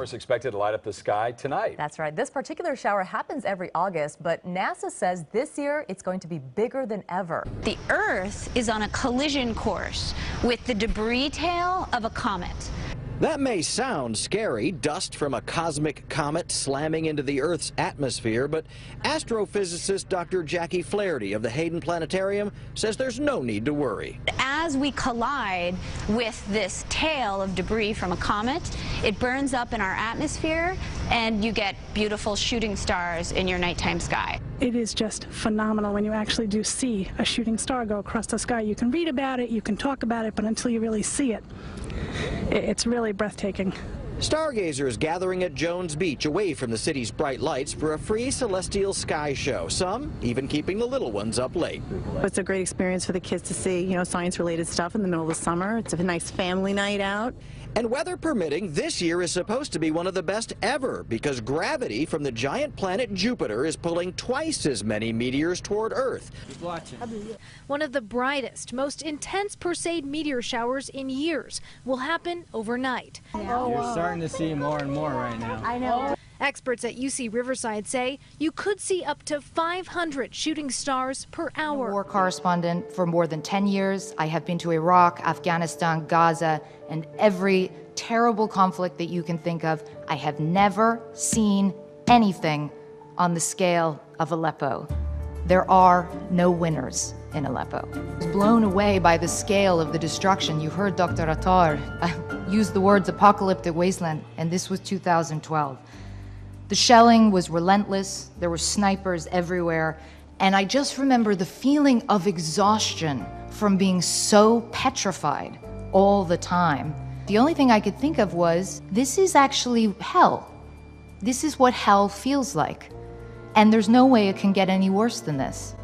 showers expected to light up the sky tonight. That's right. This particular shower happens every August, but NASA says this year it's going to be bigger than ever. The Earth is on a collision course with the debris tail of a comet. That may sound scary, dust from a cosmic comet slamming into the Earth's atmosphere, but astrophysicist Dr. Jackie Flaherty of the Hayden Planetarium says there's no need to worry. As we collide with this tail of debris from a comet, it burns up in our atmosphere and you get beautiful shooting stars in your nighttime sky. It is just phenomenal when you actually do see a shooting star go across the sky. You can read about it, you can talk about it, but until you really see it, it's really breathtaking. Stargazers gathering at Jones Beach away from the city's bright lights for a free celestial sky show, some even keeping the little ones up late. It's a great experience for the kids to see, science-related stuff in the middle of the summer. It's a nice family night out. And weather permitting, this year is supposed to be one of the best ever because gravity from the giant planet Jupiter is pulling twice as many meteors toward Earth. One of the brightest, most intense Perseid meteor showers in years will happen overnight. You're starting to see more and more right now. I know. Experts at UC Riverside say you could see up to 500 shooting stars per hour. War correspondent for more than 10 years. I have been to Iraq, Afghanistan, Gaza, and every terrible conflict that you can think of. I have never seen anything on the scale of Aleppo. There are no winners in Aleppo. I was blown away by the scale of the destruction. You heard Dr. Attar use the words apocalyptic wasteland, and this was 2012. The shelling was relentless, there were snipers everywhere, and I just remember the feeling of exhaustion from being so petrified all the time. The only thing I could think of was, this is actually hell. This is what hell feels like. And there's no way it can get any worse than this.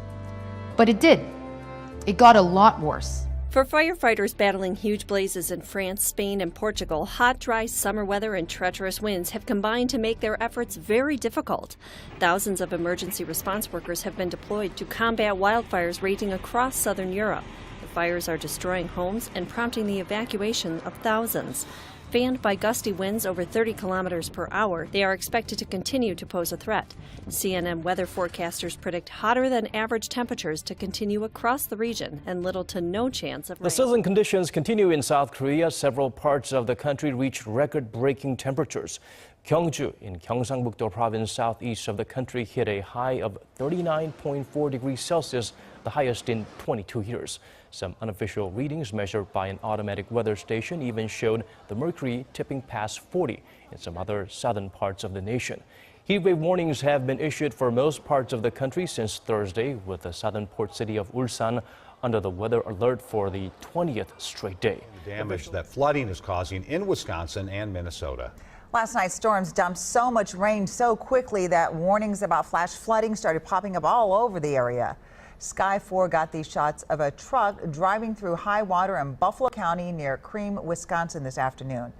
But it did. It got a lot worse. For firefighters battling huge blazes in France, Spain, and Portugal, hot, dry summer weather and treacherous winds have combined to make their efforts very difficult. Thousands of emergency response workers have been deployed to combat wildfires raging across southern Europe. The fires are destroying homes and prompting the evacuation of thousands. Fanned by gusty winds over 30 kilometers per hour, they are expected to continue to pose a threat. CNN weather forecasters predict hotter than average temperatures to continue across the region and little to no chance of rain. The sizzling conditions continue in South Korea. Several parts of the country reached record-breaking temperatures. Gyeongju in Gyeongsangbuk-do province southeast of the country hit a high of 39.4 degrees Celsius, the highest in 22 years. Some unofficial readings measured by an automatic weather station even showed the mercury tipping past 40 in some other southern parts of the nation. Heatwave warnings have been issued for most parts of the country since Thursday, with the southern port city of Ulsan under the weather alert for the 20th straight day. Damage that flooding is causing in Wisconsin and Minnesota. Last night's storms dumped so much rain so quickly that warnings about flash flooding started popping up all over the area. Sky 4 got these shots of a truck driving through high water in Buffalo County near Cream, Wisconsin this afternoon.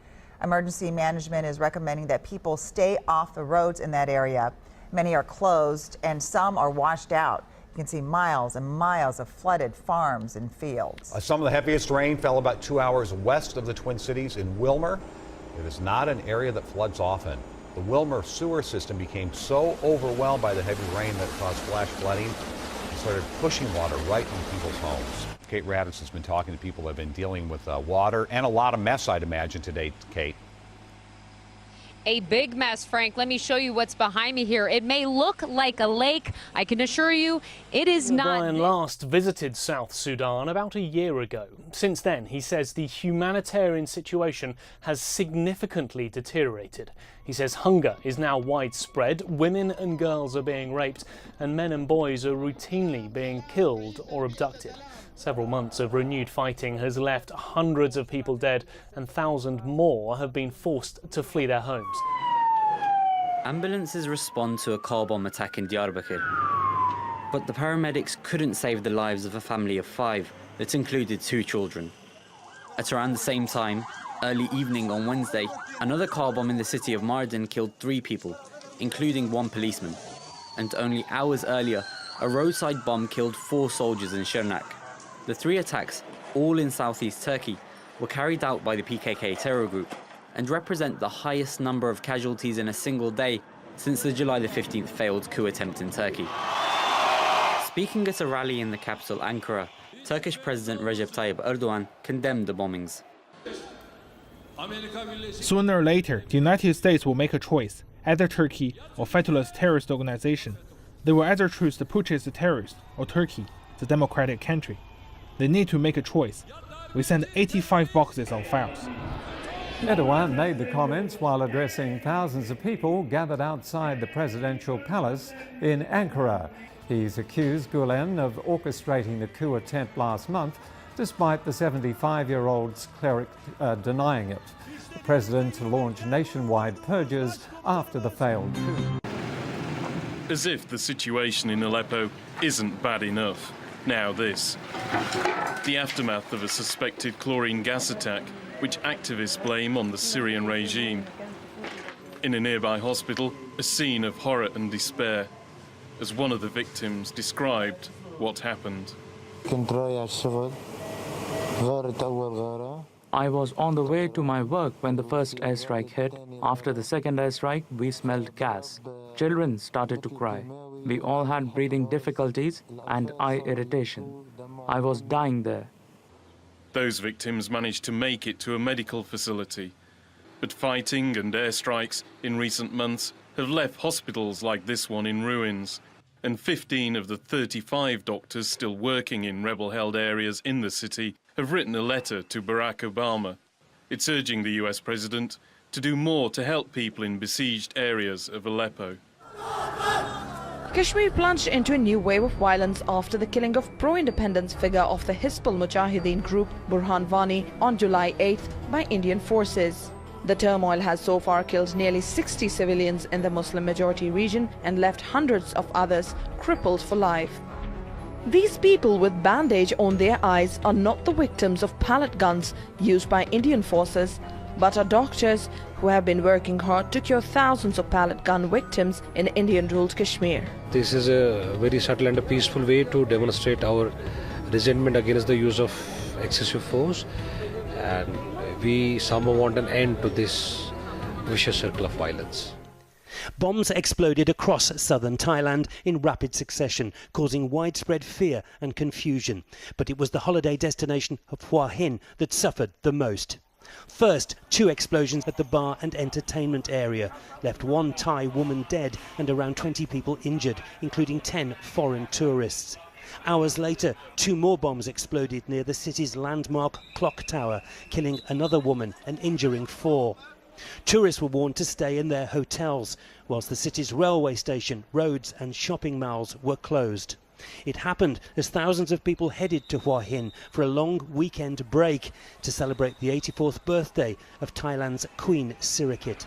Emergency management is recommending that people stay off the roads in that area. Many are closed and some are washed out. You can see miles and miles of flooded farms and fields. Some of the heaviest rain fell about 2 hours west of the Twin Cities in Wilmer. It is not an area that floods often. The Wilmer sewer system became so overwhelmed by the heavy rain that it caused flash flooding and started pushing water right into people's homes. Kate Raddatz has been talking to people who have been dealing with water and a lot of mess, I'd imagine, today, Kate. A big mess, Frank. Let me show you what's behind me here. It may look like a lake. I can assure you it is not. Brian last visited South Sudan about a year ago. Since then, he says the humanitarian situation has significantly deteriorated. He says hunger is now widespread, women and girls are being raped, and men and boys are routinely being killed or abducted. Several months of renewed fighting has left hundreds of people dead and thousands more have been forced to flee their homes. Ambulances respond to a car bomb attack in Diyarbakir, but the paramedics couldn't save the lives of a family of 5 that included 2 children. At around the same time, early evening on Wednesday, another car bomb in the city of Mardin killed 3 people, including 1 policeman. And only hours earlier, a roadside bomb killed 4 soldiers in Shirnak. The 3 attacks, all in southeast Turkey, were carried out by the PKK terror group. and represent the highest number of casualties in a single day since the July the 15th failed coup attempt in Turkey. Speaking at a rally in the capital, Ankara, Turkish President Recep Tayyip Erdogan condemned the bombings. Sooner or later, the United States will make a choice, either Turkey or Fethullah's terrorist organization. They will either choose the putschist terrorist or Turkey, the democratic country. They need to make a choice. We sent 85 boxes of files. Erdogan made the comments while addressing thousands of people gathered outside the presidential palace in Ankara. He's accused Gulen of orchestrating the coup attempt last month, despite the 75-year-old's cleric denying it. The president launched nationwide purges after the failed coup. As if the situation in Aleppo isn't bad enough. Now this. The aftermath of a suspected chlorine gas attack, which activists blame on the Syrian regime. In a nearby hospital, a scene of horror and despair, as one of the victims described what happened. I was on the way to my work when the first airstrike hit. After the second airstrike, we smelled gas. Children started to cry. We all had breathing difficulties and eye irritation. I was dying there. Those victims managed to make it to a medical facility. But fighting and airstrikes in recent months have left hospitals like this one in ruins. And 15 of the 35 doctors still working in rebel-held areas in the city have written a letter to Barack Obama. It's urging the US president to do more to help people in besieged areas of Aleppo. Kashmir plunged into a new wave of violence after the killing of pro-independence figure of the Hizbul Mujahideen group Burhan Wani on July 8th by Indian forces. The turmoil has so far killed nearly 60 civilians in the Muslim-majority region and left hundreds of others crippled for life. These people with bandage on their eyes are not the victims of pellet guns used by Indian forces, but are doctors who have been working hard to cure thousands of pellet gun victims in Indian-ruled Kashmir. This is a very subtle and a peaceful way to demonstrate our resentment against the use of excessive force, and we somehow want an end to this vicious circle of violence. Bombs exploded across southern Thailand in rapid succession, causing widespread fear and confusion. But it was the holiday destination of Hua Hin that suffered the most. First, 2 explosions at the bar and entertainment area left 1 Thai woman dead and around 20 people injured, including 10 foreign tourists. Hours later, 2 more bombs exploded near the city's landmark clock tower, killing another woman and injuring 4. Tourists were warned to stay in their hotels, whilst the city's railway station, roads and shopping malls were closed. It happened as thousands of people headed to Hua Hin for a long weekend break to celebrate the 84th birthday of Thailand's Queen Sirikit.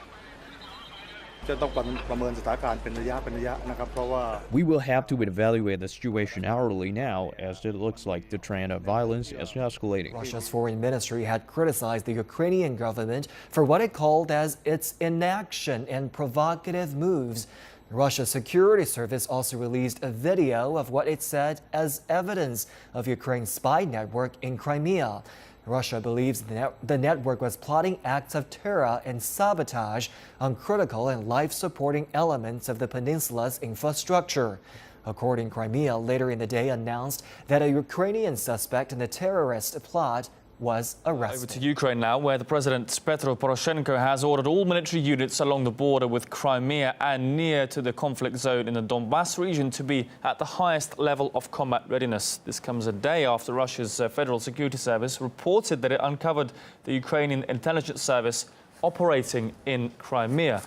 We will have to evaluate the situation hourly now, as it looks like the trend of violence is escalating. Russia's foreign ministry had criticized the Ukrainian government for what it called as its inaction and provocative moves. Russia's security service also released a video of what it said as evidence of Ukraine's spy network in Crimea. Russia believes the network was plotting acts of terror and sabotage on critical and life-supporting elements of the peninsula's infrastructure. According, Crimea later in the day announced that a Ukrainian suspect in the terrorist plot was arrested. Over to Ukraine now, where the President Petro Poroshenko has ordered all military units along the border with Crimea and near to the conflict zone in the Donbass region to be at the highest level of combat readiness. This comes a day after Russia's Federal Security Service reported that it uncovered the Ukrainian intelligence service operating in Crimea.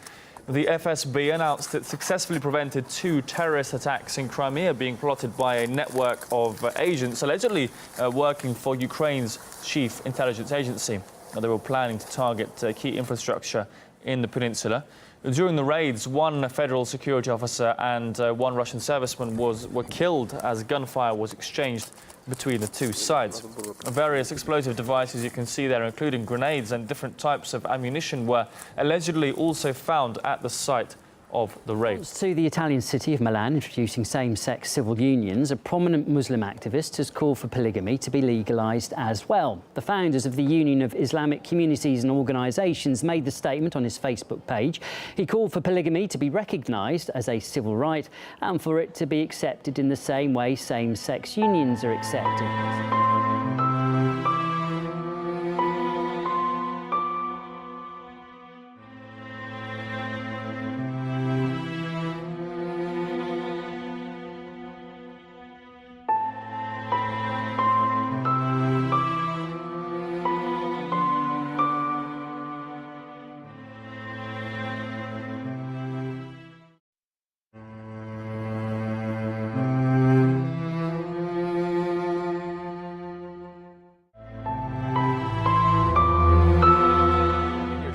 The FSB announced it successfully prevented 2 terrorist attacks in Crimea being plotted by a network of agents allegedly working for Ukraine's chief intelligence agency. They were planning to target key infrastructure in the peninsula. During the raids, 1 federal security officer and 1 Russian serviceman were killed as gunfire was exchanged between the 2 sides. Various explosive devices you can see there, including grenades and different types of ammunition, were allegedly also found at the site of the rape. To the Italian city of Milan introducing same-sex civil unions, a prominent Muslim activist has called for polygamy to be legalised as well. The founders of the Union of Islamic Communities and Organisations made the statement on his Facebook page. He called for polygamy to be recognised as a civil right and for it to be accepted in the same way same-sex unions are accepted.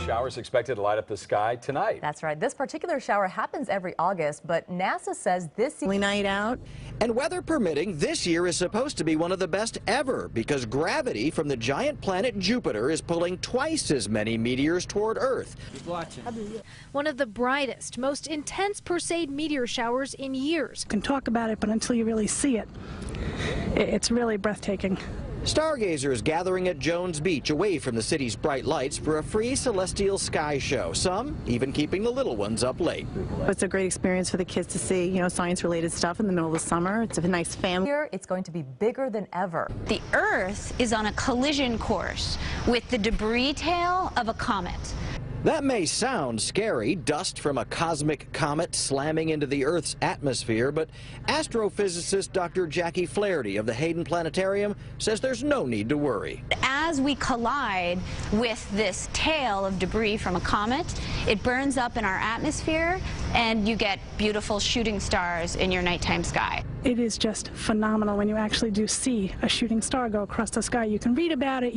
Showers expected to light up the sky tonight. That's right. This particular shower happens every August, but NASA says this night out. And weather permitting, this year is supposed to be one of the best ever because gravity from the giant planet Jupiter is pulling twice as many meteors toward Earth. One of the brightest, most intense Perseid meteor showers in years. You can talk about it, but until you really see it, it's really breathtaking. Stargazers gathering at Jones Beach away from the city's bright lights for a free celestial sky show. Some even keeping the little ones up late. It's a great experience for the kids to see, you know, science-related stuff in the middle of the summer. It's a nice family. Here, it's going to be bigger than ever. The Earth is on a collision course with the debris tail of a comet. That may sound scary, dust from a cosmic comet slamming into the Earth's atmosphere, but astrophysicist Dr. Jackie Flaherty of the Hayden Planetarium says there's no need to worry. As we collide with this tail of debris from a comet, it burns up in our atmosphere, and you get beautiful shooting stars in your nighttime sky. It is just phenomenal when you actually do see a shooting star go across the sky. You can read about it.